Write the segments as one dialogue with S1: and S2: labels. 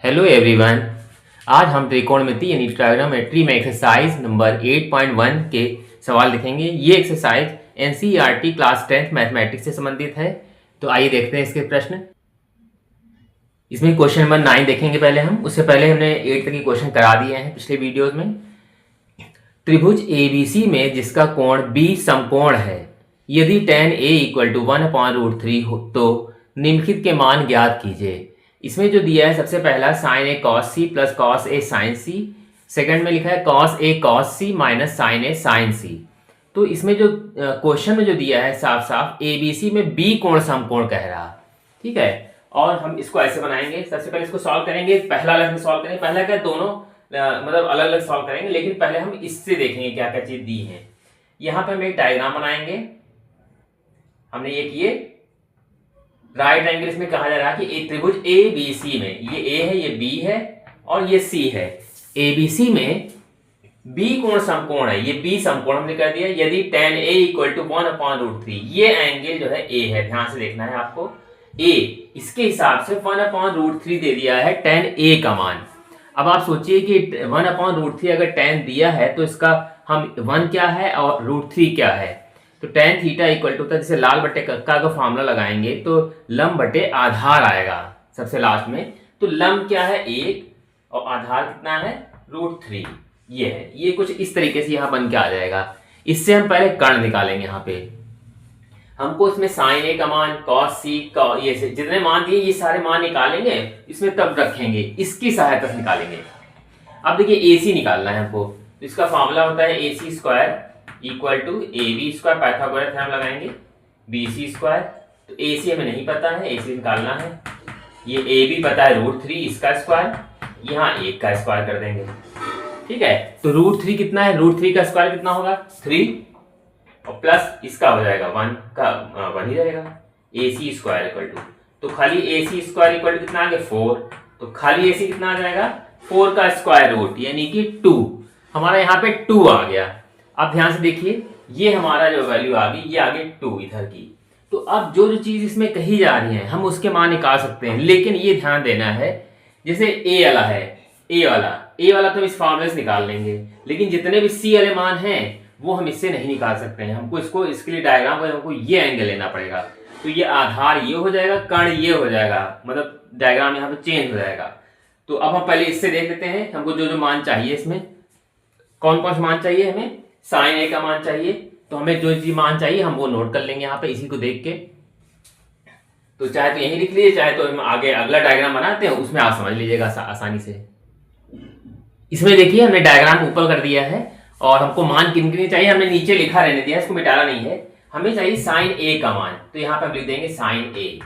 S1: Hello everyone. आज हम त्रिकोणमिति यानी ट्रायगोनोमेट्री में एक्सरसाइज नंबर 8.1 के सवाल देखेंगे। ये exercise NCERT class 10th mathematics से संबंधित है। तो आइए देखते हैं इसके प्रश्न। इसमें क्वेश्चन नंबर 9 देखेंगे पहले हम। उससे पहले हमने 8 तक के क्वेश्चन करा दिए हैं पिछले वीडियोज में। त्रिभुज ABC में जिसका कोण B समकोण है, यदि tan A = 1/√3 हो तो निम्नलिखित के मान ज्ञात कीजिए। इसमें जो दिया है सबसे पहला sin A cos C plus cos A sin C, second में लिखा है cos A cos C minus sin A sin C। तो इसमें जो क्वेश्चन में जो दिया है साफ साफ ABC में B कोण समकोण कह रहा, ठीक है। और हम इसको ऐसे बनाएंगे। सबसे पहले इसको सॉल्व करेंगे, पहला अलग सॉल्व करेंगे। पहला क्या, दोनों मतलब अलग अलग सॉल्व करेंगे, लेकिन पहले हम इससे देखेंगे क्या क्या चीज दी है। यहाँ पे हम एक डायग्राम बनाएंगे। हमने ये किए राइट एंगल, इसमें कहा जा रहा है कि एक त्रिभुज ABC में ये A है, ये B है और ये C है। ABC में B कोण समकोण है, ये B समकोण हमने कर दिया। यदि tan A = 1/√3, ये एंगल जो है A है, ध्यान से देखना है आपको। A इसके हिसाब से 1/√3 दे दिया है tan A का मान। अब आप सोचिए कि 1/√3 अगर tan दिया है तो इसका हम 1 क्या है और √3 क्या है। तो tan थीटा इक्वल टू, जैसे लाल बटे कक्का का फॉर्मूला लगाएंगे तो लंब बटे आधार आएगा सबसे लास्ट में। तो लंब क्या है 1 और आधार कितना है √3, ये है। ये कुछ इस तरीके से यहाँ बन के आ जाएगा। इससे हम पहले कर्ण निकालेंगे। यहाँ पे हमको इसमें sin A का मान, cos C का, ये से जितने मान दिए ये सारे मान निकालेंगे, इसमें तब रखेंगे, इसकी सहायता से निकालेंगे। अब देखिए AC निकालना है हमको। तो इसका फॉर्मूला होता है AC² = AB², पाइथागोरस थ्योरम लगाएंगे, BC²। तो AC हमें नहीं पता है, AC निकालना है। ये AB पता है √3, इसका स्क्वायर, यहाँ 1 का स्क्वायर कर देंगे, ठीक है। तो √3 कितना है, √3 का स्क्वायर कितना होगा 3, और प्लस इसका हो जाएगा 1 का 1 ही रहेगा। AC², तो खाली AC² कितना आ गया 4, तो खाली AC कितना आ जाएगा 4 का स्क्वायर रूट यानी कि 2। हमारा यहाँ पे 2 आ गया। अब ध्यान से देखिए, ये हमारा जो वैल्यू आ गई, ये आ गई 2 इधर की। तो अब जो जो चीज इसमें कही जा रही है हम उसके मान निकाल सकते हैं, लेकिन ये ध्यान देना है, जैसे A वाला है, A वाला तो इस फॉर्मूले से निकाल लेंगे, लेकिन जितने भी C वाले मान हैं वो हम इससे नहीं निकाल सकते हैं। हमको इसको, इसके लिए डायग्राम को हमको ये एंगल लेना पड़ेगा। तो ये आधार ये हो जाएगा, कर्ण ये हो जाएगा, मतलब डायग्राम यहाँ पे चेंज हो जाएगा। तो अब हम पहले इससे देख लेते हैं हमको जो जो मान चाहिए। इसमें कौन कौन से मान चाहिए हमें, sin A का मान चाहिए। तो हमें जो जी मान चाहिए हम वो नोट कर लेंगे यहाँ पे इसी को देख के। तो चाहे तो यही लिख लीजिए, चाहे तो हम आगे अगला डायग्राम बनाते हैं उसमें आप समझ लीजिएगा आसानी से। इसमें देखिए हमने डायग्राम ऊपर कर दिया है और हमको मान किन किन चाहिए हमने नीचे लिखा रहने दिया, इसको मिटाना नहीं है। हमें चाहिए sin A का मान, तो यहाँ पे हम लिख देंगे sin A।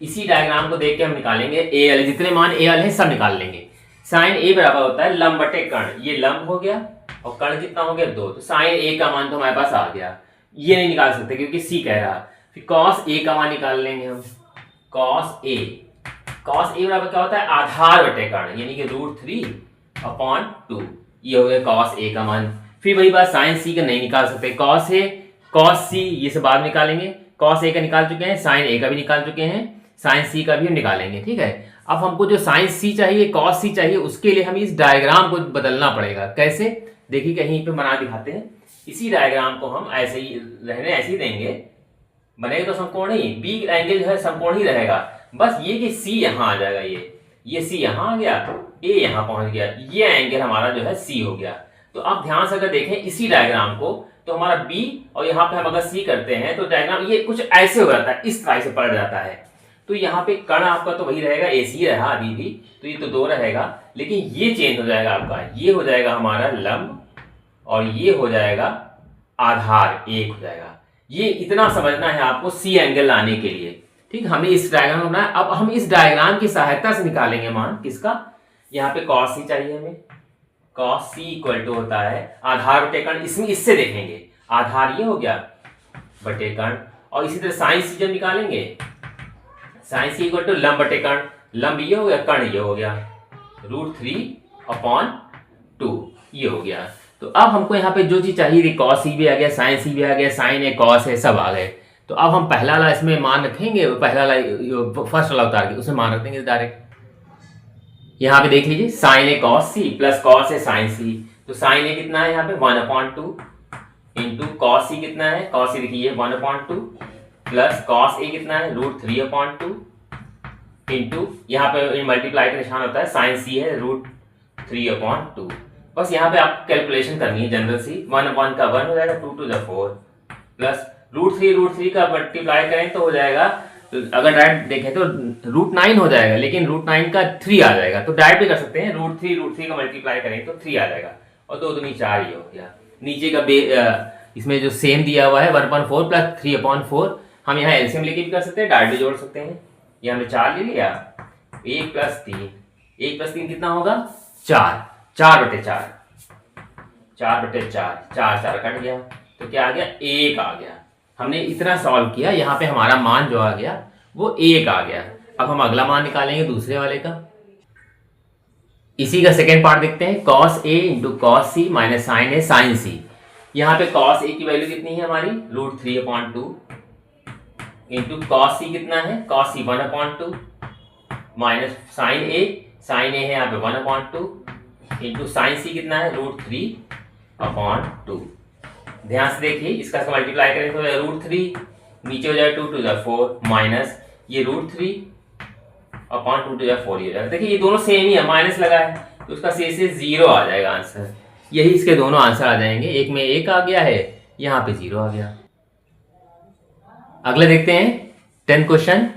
S1: इसी डायग्राम को देख के हम निकालेंगे A वाले, जितने मान A वाले हैं सब निकाल लेंगे। sin A बराबर होता है लंब बटे कर्ण, ये लंब हो गया और कर्ण कितना हो गया 2। तो sin A का मान तो हमारे पास आ गया। ये नहीं निकाल सकते क्योंकि C कह रहा। फिर cos A का मान निकाल लेंगे हम, cos A बराबर क्या होता है आधार बटे कर्ण यानी कि √3/2, ये हो गया cos A का मान। फिर वही बात sin C का नहीं निकाल सकते, cos C ये सब बाद में निकालेंगे। cos A का निकाल चुके हैं, sin A का भी निकाल चुके हैं, sin C का भी हम निकालेंगे, ठीक है। अब हमको जो sin C चाहिए, cos C चाहिए, उसके लिए हमें इस डायग्राम को बदलना पड़ेगा। कैसे, देखिए कहीं पे बना दिखाते हैं। इसी डायग्राम को हम ऐसे ही रहने ऐसे ही देंगे, बनेगा तो समकोण ही, B एंगल जो है समकोण ही रहेगा। बस ये कि C यहाँ आ जाएगा, ये C यहाँ आ गया, A यहाँ पहुंच गया, ये एंगल हमारा जो है C हो गया। तो आप ध्यान से अगर देखें इसी डायग्राम को, तो हमारा B और यहाँ पे हम अगर C करते हैं तो डायग्राम ये कुछ ऐसे हो जाता है, इस तरह से पलट जाता है। तो यहाँ पे कर्ण आपका तो वही रहेगा, AC रहा अभी भी, तो ये तो 2 रहेगा, लेकिन ये चेंज हो जाएगा आपका, ये हो जाएगा हमारा लंब और ये हो जाएगा आधार 1 हो जाएगा। ये इतना समझना है आपको C एंगल लाने के लिए, ठीक। हमने इस डायग्राम को बनाया। अब हम इस डायग्राम की सहायता से निकालेंगे मान किसका, यहाँ पे cos C चाहिए हमें। cos C = होता है आधार बटे कर्ण, इसमें इससे देखेंगे आधार ये हो गया बटे कर्ण, और इसी तरह sin C जब निकालेंगे, sin C = लंब बटे कर्ण, लंब ये हो गया, कर्ण ये हो गया, √3/2 ये हो गया। तो अब हमको यहाँ पे जो चीज चाहिए थी, cos C भी आ गया, sin C भी आ गया, sin A cos A सब आ गए। तो अब हम पहला वाला इसमें मान रखेंगे, पहला वाला फर्स्ट वाला उतार के उसमें मान रख देंगे डायरेक्ट। यहाँ पे देख लीजिए sign A cos C plus cos A sign सी। तो साइन ए कितना है यहाँ पे 1/2 इंटू कॉस सी कितना है, कॉस सी देखिए 1/2 प्लस कॉस ए कितना है √3/2 इंटू यहाँ पे मल्टीप्लाई का निशान होता है, साइन सी है √3/2। बस यहाँ पे आप कैलकुलेशन करनी है जनरल सी। 1 का 1 हो जाएगा 2 to the 4 प्लस √3 का मल्टीप्लाई करें तो हो जाएगा, तो अगर डायरेक्ट देखें तो √9 हो जाएगा, लेकिन √9 का 3 आ जाएगा, तो डायरेक्ट भी कर सकते हैं। √3 का मल्टीप्लाई करें तो 3 आ जाएगा और 2 दूनी 4 ही हो गया। नीचे का इसमें जो सेम दिया हुआ है 1/4 प्लस 3/4, हम यहाँ एलसीएम लेके भी कर सकते हैं, डायरेक्ट भी जोड़ सकते हैं। ये हमने 4 ले लिया, 1 + 3, 1 + 3 कितना होगा 4, 4/4, 4/4, 4 कट गया, तो क्या आ गया 1 आ गया। हमने इतना सॉल्व किया, यहाँ पे हमारा मान जो आ गया वो 1 आ गया। अब हम अगला मान निकालेंगे दूसरे वाले का। इसी का सेकेंड पार्ट देखते हैं, cos A × cos C minus sine A sine C। यहाँ पे cos A की वैल्यू कितनी है हमारी √3/2 इंटू cos C कितना है, cos C 1/2 minus sine A है यहाँ पे 1/2 इंटू साइन C कितना है √3/2। ध्यान से देखिए, इसका मल्टीप्लाई करें तो √3, नीचे हो जाएगा 2 to the 4 माइनस ये √3/2 to the 4 ही हो जाएगा। देखिए ये दोनों सेम ही है, माइनस लगा है तो उसका शेष से 0 आ जाएगा आंसर। यही इसके दोनों आंसर आ जाएंगे, एक में 1 आ गया है, यहाँ पे 0 आ गया। अगले देखते हैं 10th क्वेश्चन।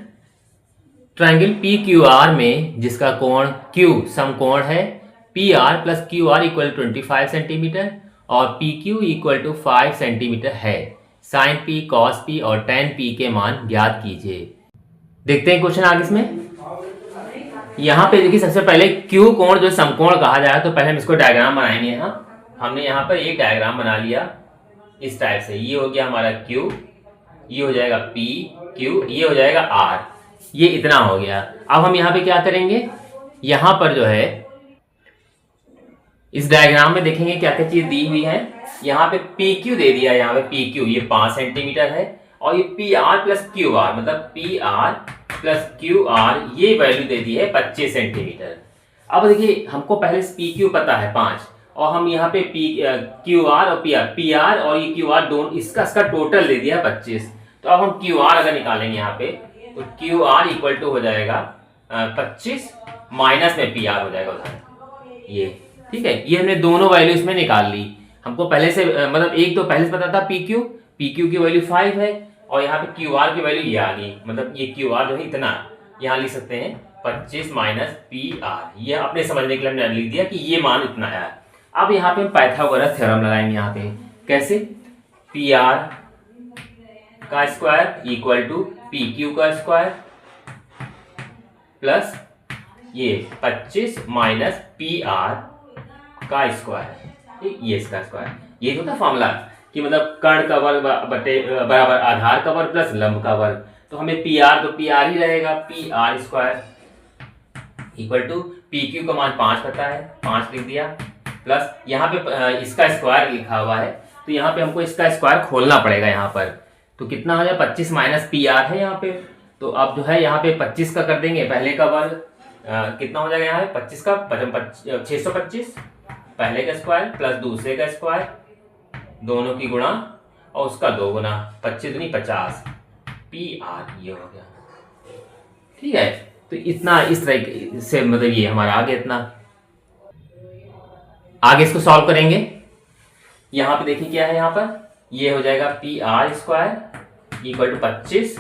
S1: ट्रायंगल PQR में जिसका कोण Q समकोण है, PR + QR = 25 सेंटीमीटर और PQ = 5 सेंटीमीटर है। साइन P, cos P और tan P के मान ज्ञात कीजिए। देखते हैं क्वेश्चन आगे इसमें। यहाँ पे देखिए सबसे पहले Q कोण जो समकोण कहा जाए, तो पहले हम इसको डायग्राम बनाएंगे। यहाँ हमने यहाँ पर एक डायग्राम बना लिया इस टाइप से। ये हो गया हमारा Q, ये हो जाएगा P Q, ये हो जाएगा R, ये इतना हो गया। अब हम यहाँ पे क्या करेंगे, यहाँ पर जो है इस डायग्राम में देखेंगे क्या क्या चीज दी हुई है। यहाँ पे PQ दे दिया, यहाँ पे PQ ये 5 सेंटीमीटर है और ये PR + QR मतलब PR + QR ये वैल्यू दे दी है 25 सेंटीमीटर। अब देखिए हमको पहले से PQ पता है 5 और हम यहाँ पे QR और PR और ये QR दोनों इसका टोटल दे दिया 25। तो अब हम QR अगर निकालेंगे यहाँ पे तो QR = हो जाएगा 25 माइनस में PR हो जाएगा उधर, ये ठीक है। ये हमने दोनों वैल्यू इसमें निकाल ली। हमको पहले से मतलब एक तो पहले से पता था PQ की वैल्यू 5 है और यहाँ पे QR की वैल्यू ये आ गई, मतलब ये QR जो है इतना, यहाँ लिख सकते हैं 25 माइनस PR। ये अपने समझने के लिए हमने लिख दिया कि ये मान इतना है। अब यहाँ पे हम पाइथागोरस थ्योरम लगाएंगे। यहाँ पे कैसे, PR का स्क्वायर = PQ का स्क्वायर प्लस ये 25 माइनस PR का स्क्वायर, ठीक, ये इसका स्क्वायर। ये तो था फॉर्मूला कि मतलब कर्ण का वर्ग बराबर आधार का वर्ग प्लस लंब का वर्ग। तो हमें PR तो PR ही रहेगा, PR स्क्वायर = PQ का मान 5 पता है, 5 लिख दिया, प्लस यहाँ पे इसका स्क्वायर लिखा हुआ है तो यहाँ पे हमको इसका स्क्वायर खोलना पड़ेगा। यहाँ पर तो कितना हो जाए 25 माइनस PR है यहाँ पे। तो अब जो है यहाँ पे 25 का कर देंगे पहले का वर्ग, कितना हो जाएगा यहाँ पे 25 का 625 पहले का स्क्वायर प्लस दूसरे का स्क्वायर, दोनों की गुणा और उसका 2 गुना, 25 दूनी 50 PR ये हो गया, ठीक है। तो इतना इस तरह से मतलब ये हमारा आ गया इतना। आगे इसको सॉल्व करेंगे। यहाँ पे देखिए क्या है, यहाँ पर ये हो जाएगा PR स्क्वायर = 25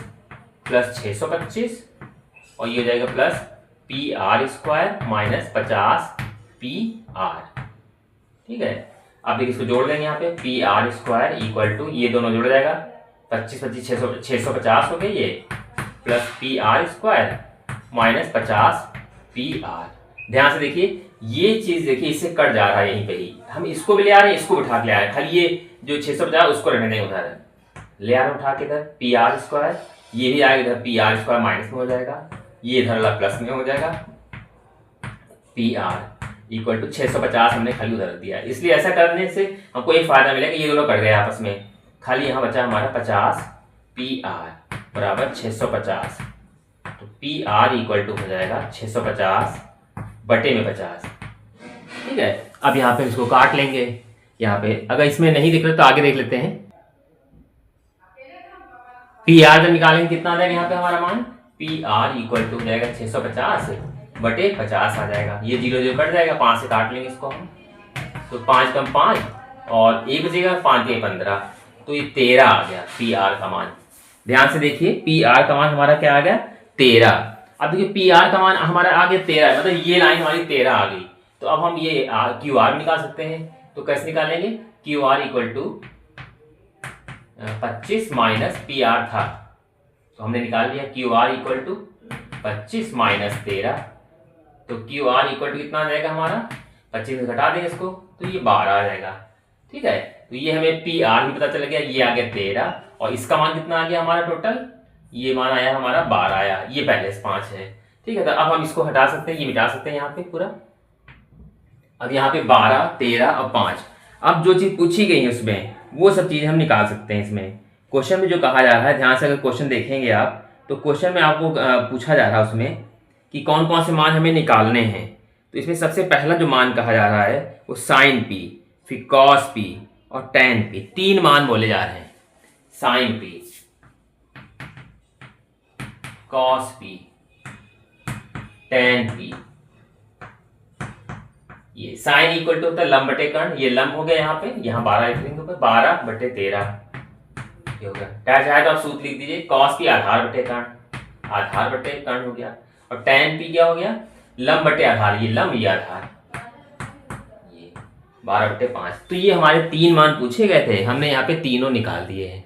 S1: प्लस 625 और ये हो जाएगा plus PR square minus 50 PR, ठीक है। अब देखिए इसको जोड़ देंगे यहाँ पे PR स्क्वायर = ये दोनों जुड़ जाएगा 25 25 650 हो गए ये, plus PR square minus 50 PR। ध्यान से देखिए ये चीज देखिए इससे कट जा रहा है, यहीं पे ही हम इसको भी ले आ रहे हैं, इसको उठा के ले आ रहे हैं, खाली ये जो 650 उसको रहने दें उधर, ले आ रहे हैं उठा के इधर PR स्क्वायर, ये भी आएगा इधर PR स्क्वायर माइनस में हो जाएगा, ये इधर वाला प्लस में हो जाएगा। PR = 650 हमने खाली उधर दिया, इसलिए ऐसा करने से हमको एक फायदा मिलेगा, ये दोनों कट गए आपस में, खाली यहाँ बचा हमारा 50 PR बराबर 650। तो PR = हो जाएगा 650 बटे में 50। ठीक है, अब यहाँ पे इसको काट लेंगे। यहाँ पे अगर इसमें नहीं दिख रहा तो आगे देख लेते हैं। पी आर जब निकालेंगे कितना आ जाएगा यहाँ पे हमारा मान, पी आर इक्वल टू जाएगा 650 बटे 50 आ जाएगा। ये 0 0 कट जाएगा, 5 से काट लेंगे इसको हम, तो 5 कम 5 और 1 बचेगा, 5 के 15, तो ये 13 आ गया पी आर का मान। ध्यान से देखिए, पी आर का मान हमारा क्या आ गया, 13। अब देखिए पी आर का मान हमारा आ गया 13 है, मतलब ये लाइन हमारी 13 आ गई। तो अब हम ये क्यू आर निकाल सकते हैं। तो कैसे निकालेंगे, Q R equal to 25 minus P R था, तो हमने निकाल लिया Q R equal to 25 minus 13। तो क्यू आर इक्वल टू कितना आ जाएगा हमारा, 25 से घटा देंगे इसको तो ये 12 आ जाएगा। ठीक है, तो ये हमें पी आर भी पता चल गया, ये आ गया 13 और इसका मान कितना आ गया हमारा टोटल, ये मान आया हमारा 12 आया, ये पहले से 5 है। ठीक है, तो अब हम इसको हटा सकते हैं, ये मिटा सकते हैं यहाँ पे पूरा। अब यहाँ पे 12, 13 और 5, अब जो चीज पूछी गई है उसमें वो सब चीजें हम निकाल सकते हैं। इसमें क्वेश्चन में जो कहा जा रहा है, ध्यान से अगर क्वेश्चन देखेंगे आप तो क्वेश्चन में आपको पूछा जा रहा है उसमें कि कौन कौन से मान हमें निकालने हैं। तो इसमें सबसे पहला जो मान कहा जा रहा है वो साइन पी, फिर कॉस पी और टेन पी, 3 मान बोले जा रहे हैं। Sine P, cos P, tan P. ये साइन इक्वल टू होता है लंब बटे कर्ण, ये लंब हो गया यहाँ पे, यहाँ 12 लिखेंगे ऊपर, 12 बटे 13 ये हो गया। क्या चाहे तो आप सूत्र लिख दीजिए, कॉस पी आधार बटे कर्ण, आधार बटे कर्ण हो गया, और टेन पी क्या हो गया, लंब बटे आधार, ये लंब ये आधार, ये 12 बटे 5। तो ये हमारे 3 मान पूछे गए थे, हमने यहाँ पे तीनों निकाल दिए हैं।